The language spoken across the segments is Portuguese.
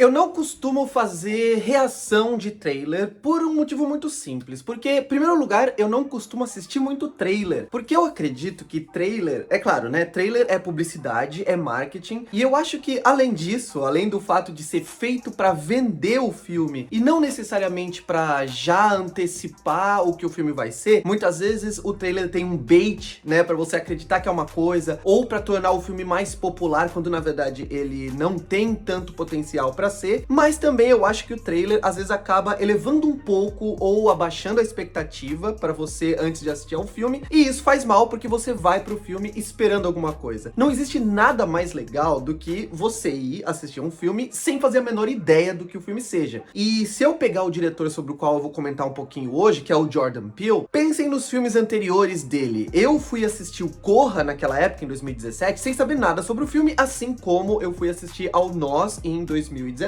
Eu não costumo fazer reação de trailer por um motivo muito simples, porque, em primeiro lugar, eu não costumo assistir muito trailer, porque eu acredito que trailer, é claro, né, trailer é publicidade, é marketing, e eu acho que, além disso, além do fato de ser feito pra vender o filme, e não necessariamente pra já antecipar o que o filme vai ser, muitas vezes o trailer tem um bait, né, pra você acreditar que é uma coisa, ou pra tornar o filme mais popular, quando na verdade ele não tem tanto potencial pra ser, mas também eu acho que o trailer às vezes acaba elevando um pouco ou abaixando a expectativa pra você antes de assistir ao filme, e isso faz mal porque você vai pro filme esperando alguma coisa. Não existe nada mais legal do que você ir assistir um filme sem fazer a menor ideia do que o filme seja. E se eu pegar o diretor sobre o qual eu vou comentar um pouquinho hoje, que é o Jordan Peele, pensem nos filmes anteriores dele. Eu fui assistir o Corra naquela época, em 2017, sem saber nada sobre o filme, assim como eu fui assistir ao Nós em 2019,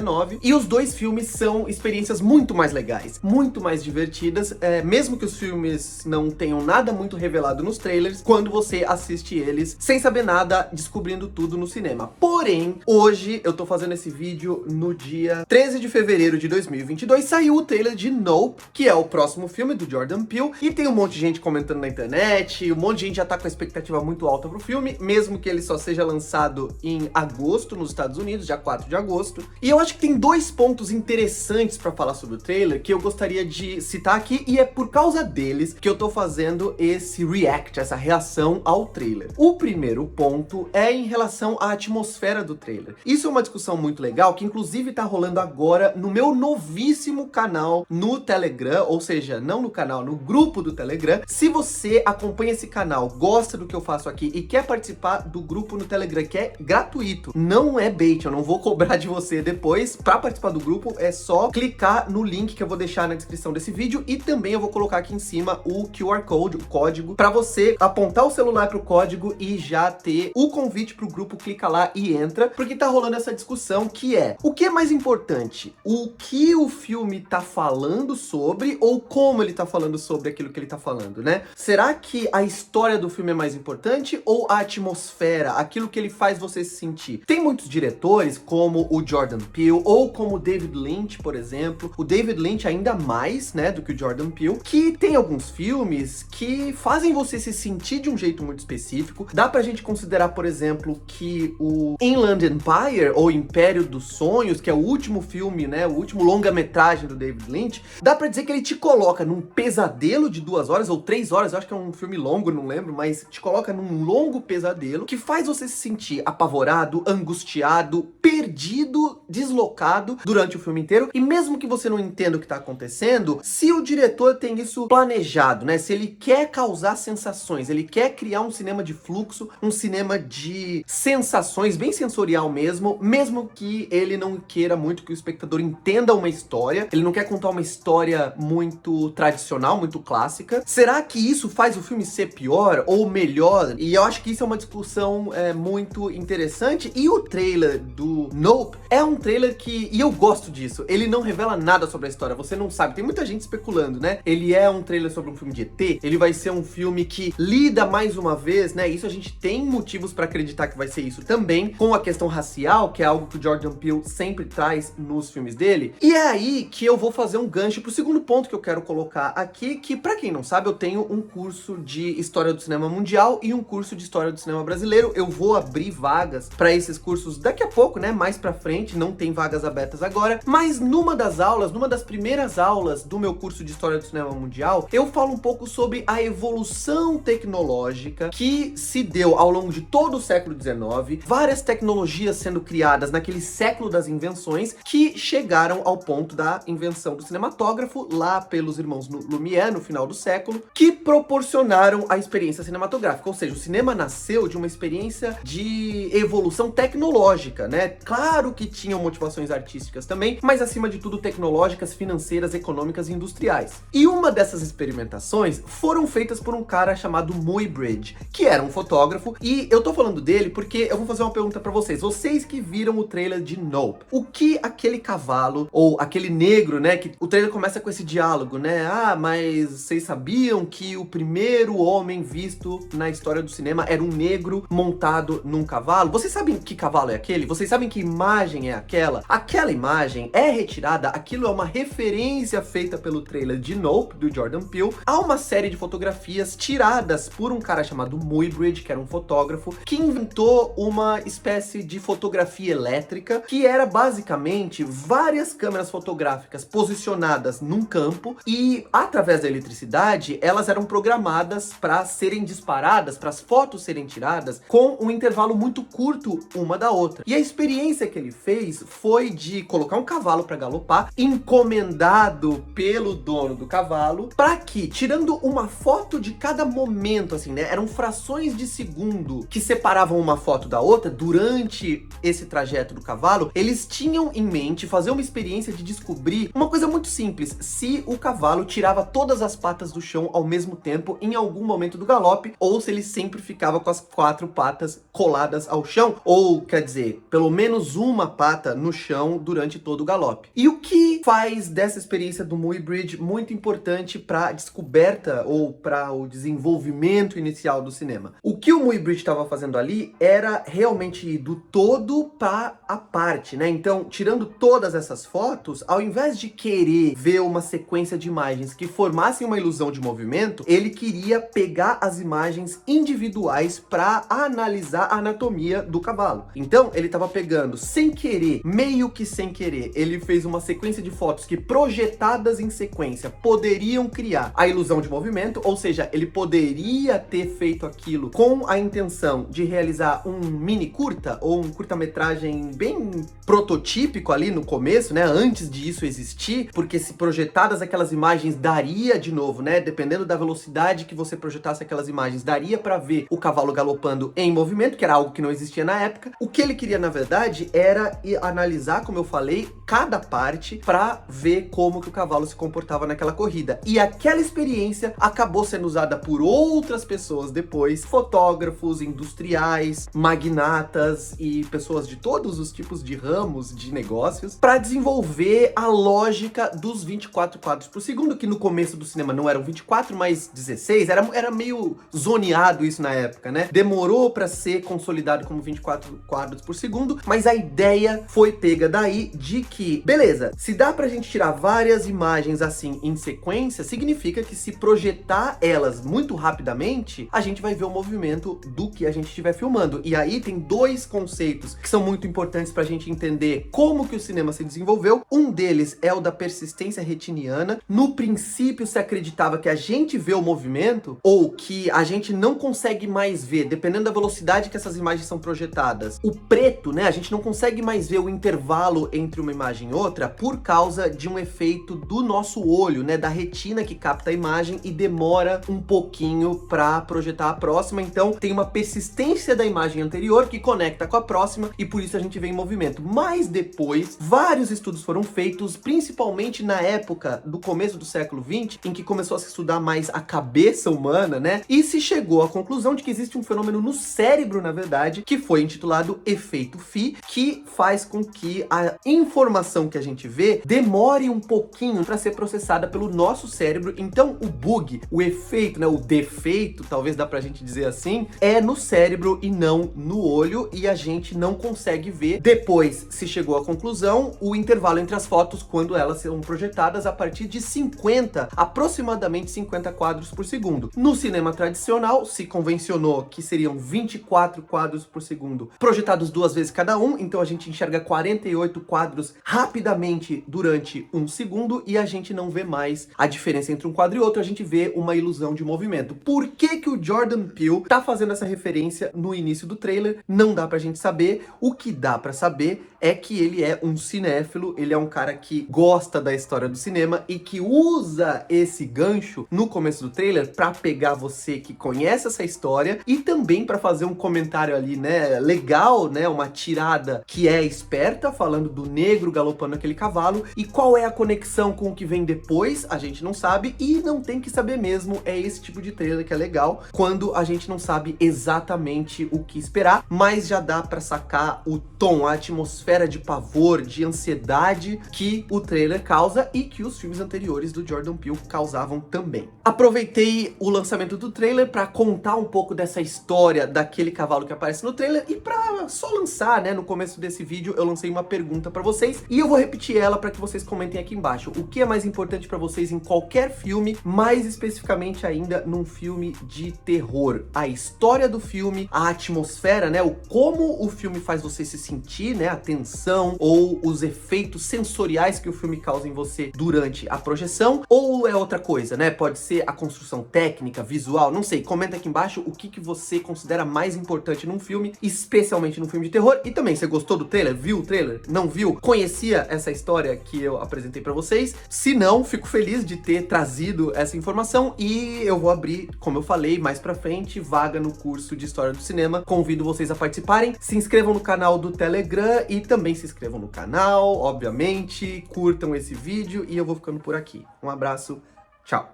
e os dois filmes são experiências muito mais legais, muito mais divertidas, mesmo que os filmes não tenham nada muito revelado nos trailers, quando você assiste eles sem saber nada, descobrindo tudo no cinema. Porém, hoje eu tô fazendo esse vídeo no dia 13 de fevereiro de 2022, saiu o trailer de Nope, que é o próximo filme do Jordan Peele, e tem um monte de gente comentando na internet, um monte de gente já tá com a expectativa muito alta pro filme, mesmo que ele só seja lançado em agosto nos Estados Unidos, dia 4 de agosto, e eu acho que tem dois pontos interessantes pra falar sobre o trailer que eu gostaria de citar aqui, e é por causa deles que eu tô fazendo esse react, essa reação ao trailer. O primeiro ponto é em relação à atmosfera do trailer. Isso é uma discussão muito legal, que inclusive tá rolando agora no meu novíssimo canal no Telegram, ou seja, não no canal, no grupo do Telegram. Se você acompanha esse canal, gosta do que eu faço aqui e quer participar do grupo no Telegram, que é gratuito, não é bait, eu não vou cobrar de você depois. Para participar do grupo é só clicar no link que eu vou deixar na descrição desse vídeo, e também eu vou colocar aqui em cima o QR Code, o código, para você apontar o celular pro código e já ter o convite pro grupo. Clica lá e entra, porque tá rolando essa discussão que é: o que é mais importante? O que o filme tá falando sobre, ou como ele tá falando sobre aquilo que ele tá falando, né? Será que a história do filme é mais importante, ou a atmosfera, aquilo que ele faz você se sentir? Tem muitos diretores, como o Jordan Peele, ou como o David Lynch, por exemplo. O David Lynch ainda mais, né, do que o Jordan Peele, que tem alguns filmes que fazem você se sentir de um jeito muito específico. Dá pra gente considerar, por exemplo, que o Inland Empire, ou Império dos Sonhos, que é o último filme, né, o último longa-metragem do David Lynch, dá pra dizer que ele te coloca num pesadelo de 2 horas ou 3 horas, eu acho que é um filme longo, não lembro, mas te coloca num longo pesadelo que faz você se sentir apavorado, angustiado, perdido, deslocado durante o filme inteiro. E mesmo que você não entenda o que tá acontecendo, se o diretor tem isso planejado, né, se ele quer causar sensações, ele quer criar um cinema de fluxo, um cinema de sensações, bem sensorial mesmo que ele não queira muito que o espectador entenda uma história, ele não quer contar uma história muito tradicional, muito clássica, será que isso faz o filme ser pior ou melhor? E eu acho que isso é uma discussão muito interessante, e o trailer do Nope é um trailer que, e eu gosto disso, ele não revela nada sobre a história, você não sabe, tem muita gente especulando, né? Ele é um trailer sobre um filme de ET, ele vai ser um filme que lida mais uma vez, né? Isso a gente tem motivos pra acreditar que vai ser isso também, com a questão racial, que é algo que o Jordan Peele sempre traz nos filmes dele. E é aí que eu vou fazer um gancho pro segundo ponto que eu quero colocar aqui, que pra quem não sabe, eu tenho um curso de História do Cinema Mundial e um curso de História do Cinema Brasileiro. Eu vou abrir vagas pra esses cursos daqui a pouco, né? Mais pra frente, não tem vagas abertas agora, mas numa das aulas, numa das primeiras aulas do meu curso de História do Cinema Mundial, eu falo um pouco sobre a evolução tecnológica que se deu ao longo de todo o século XIX, várias tecnologias sendo criadas naquele século das invenções que chegaram ao ponto da invenção do cinematógrafo lá pelos irmãos Lumière no final do século, que proporcionaram a experiência cinematográfica, ou seja, o cinema nasceu de uma experiência de evolução tecnológica, né? Claro que tinham motivações artísticas também, mas acima de tudo tecnológicas, financeiras, econômicas e industriais. E uma dessas experimentações foram feitas por um cara chamado Muybridge, que era um fotógrafo, e eu tô falando dele porque eu vou fazer uma pergunta pra vocês que viram o trailer de Nope. O que aquele cavalo, ou aquele negro, né, que o trailer começa com esse diálogo, né, ah, mas vocês sabiam que o primeiro homem visto na história do cinema era um negro montado num cavalo? Vocês sabem que cavalo é aquele? Vocês sabem que imagem é aquela. Aquela imagem é retirada, aquilo é uma referência feita pelo trailer de Nope, do Jordan Peele, a uma série de fotografias tiradas por um cara chamado Muybridge, que era um fotógrafo, que inventou uma espécie de fotografia elétrica, que era basicamente várias câmeras fotográficas posicionadas num campo e, através da eletricidade, elas eram programadas para serem disparadas, para as fotos serem tiradas com um intervalo muito curto uma da outra. E a experiência que ele fez foi de colocar um cavalo para galopar, encomendado pelo dono do cavalo, para que, tirando uma foto de cada momento, assim, né, eram frações de segundo que separavam uma foto da outra durante esse trajeto do cavalo, eles tinham em mente fazer uma experiência de descobrir uma coisa muito simples: se o cavalo tirava todas as patas do chão ao mesmo tempo em algum momento do galope, ou se ele sempre ficava com as 4 patas coladas ao chão, ou, quer dizer, pelo menos uma pata no chão durante todo o galope. E o que faz dessa experiência do Muybridge muito importante para a descoberta ou para o desenvolvimento inicial do cinema? O que o Muybridge estava fazendo ali era realmente ir do todo para a parte, né? Então, tirando todas essas fotos, ao invés de querer ver uma sequência de imagens que formassem uma ilusão de movimento, ele queria pegar as imagens individuais para analisar a anatomia do cavalo. Então, ele estava pegando, sem querer, meio que sem querer, ele fez uma sequência de fotos que, projetadas em sequência, poderiam criar a ilusão de movimento, ou seja, ele poderia ter feito aquilo com a intenção de realizar um mini curta, ou um curta-metragem bem prototípico ali no começo, né, antes disso existir, porque se projetadas aquelas imagens daria, de novo, né, dependendo da velocidade que você projetasse aquelas imagens, daria para ver o cavalo galopando em movimento, que era algo que não existia na época. O que ele queria, na verdade, era analisar, como eu falei, cada parte para ver como que o cavalo se comportava naquela corrida. E aquela experiência acabou sendo usada por outras pessoas depois, fotógrafos, industriais, magnatas e pessoas de todos os tipos de ramos de negócios, para desenvolver a lógica dos 24 quadros por segundo, que no começo do cinema não eram 24, mas 16, era meio zoneado isso na época, né? Demorou para ser consolidado como 24 quadros por segundo, mas a ideia foi pega daí de que, beleza, se dá pra gente tirar várias imagens assim em sequência, significa que se projetar elas muito rapidamente, a gente vai ver o movimento do que a gente estiver filmando. E aí tem dois conceitos que são muito importantes pra gente entender como que o cinema se desenvolveu. Um deles é o da persistência retiniana. No princípio se acreditava que a gente vê o movimento, ou que a gente não consegue mais ver, dependendo da velocidade que essas imagens são projetadas, o preto, né, a gente não consegue mais ver o intervalo entre uma imagem e outra por causa de um efeito do nosso olho, né, da retina que capta a imagem e demora um pouquinho para projetar a próxima. Então tem uma persistência da imagem anterior que conecta com a próxima e por isso a gente vê em movimento. Mas depois, vários estudos foram feitos, principalmente na época do começo do século XX, em que começou a se estudar mais a cabeça humana, né, e se chegou à conclusão de que existe um fenômeno no cérebro, na verdade, que foi intitulado efeito Phi, que faz com que a informação que a gente vê demore um pouquinho para ser processada pelo nosso cérebro. Então o bug, o efeito, né, o defeito, talvez dá pra gente dizer assim, é no cérebro e não no olho, e a gente não consegue ver. Depois se chegou à conclusão, o intervalo entre as fotos, quando elas são projetadas a partir de 50, aproximadamente 50 quadros por segundo. No cinema tradicional, se convencionou que seriam 24 quadros por segundo, projetados 2 vezes cada um, então a gente enxerga 48 quadros rapidamente durante 1 segundo, e a gente não vê mais a diferença entre um quadro e outro, a gente vê uma ilusão de movimento. Por que que o Jordan Peele tá fazendo essa referência no início do trailer? Não dá pra gente saber. O que dá pra saber é que ele é um cinéfilo, ele é um cara que gosta da história do cinema e que usa esse gancho no começo do trailer pra pegar você que conhece essa história e também pra fazer um comentário ali, né, legal, né, uma tirada que é esperta, falando do negro galopando aquele cavalo. E qual é a conexão com o que vem depois? A gente não sabe e não tem que saber mesmo. É esse tipo de trailer que é legal, quando a gente não sabe exatamente o que esperar, mas já dá pra sacar o tom, a atmosfera de pavor, de ansiedade que o trailer causa e que os filmes anteriores do Jordan Peele causavam também. Aproveitei o lançamento do trailer pra contar um pouco dessa história daquele cavalo que aparece no trailer e pra só lançar, né, no começo desse vídeo, vídeo eu lancei uma pergunta pra vocês e eu vou repetir ela pra que vocês comentem aqui embaixo. O que é mais importante pra vocês em qualquer filme, mais especificamente ainda num filme de terror? A história do filme, a atmosfera, né? O como o filme faz você se sentir, né? A tensão ou os efeitos sensoriais que o filme causa em você durante a projeção, ou é outra coisa, né? Pode ser a construção técnica, visual, não sei. Comenta aqui embaixo o que você considera mais importante num filme, especialmente num filme de terror. E também, você gostou do trailer? Viu o trailer? Não viu? Conhecia essa história que eu apresentei pra vocês? Se não, fico feliz de ter trazido essa informação e eu vou abrir, como eu falei, mais pra frente, vaga no curso de História do Cinema. Convido vocês a participarem. Se inscrevam no canal do Telegram e também se inscrevam no canal, obviamente. Curtam esse vídeo e eu vou ficando por aqui. Um abraço, tchau!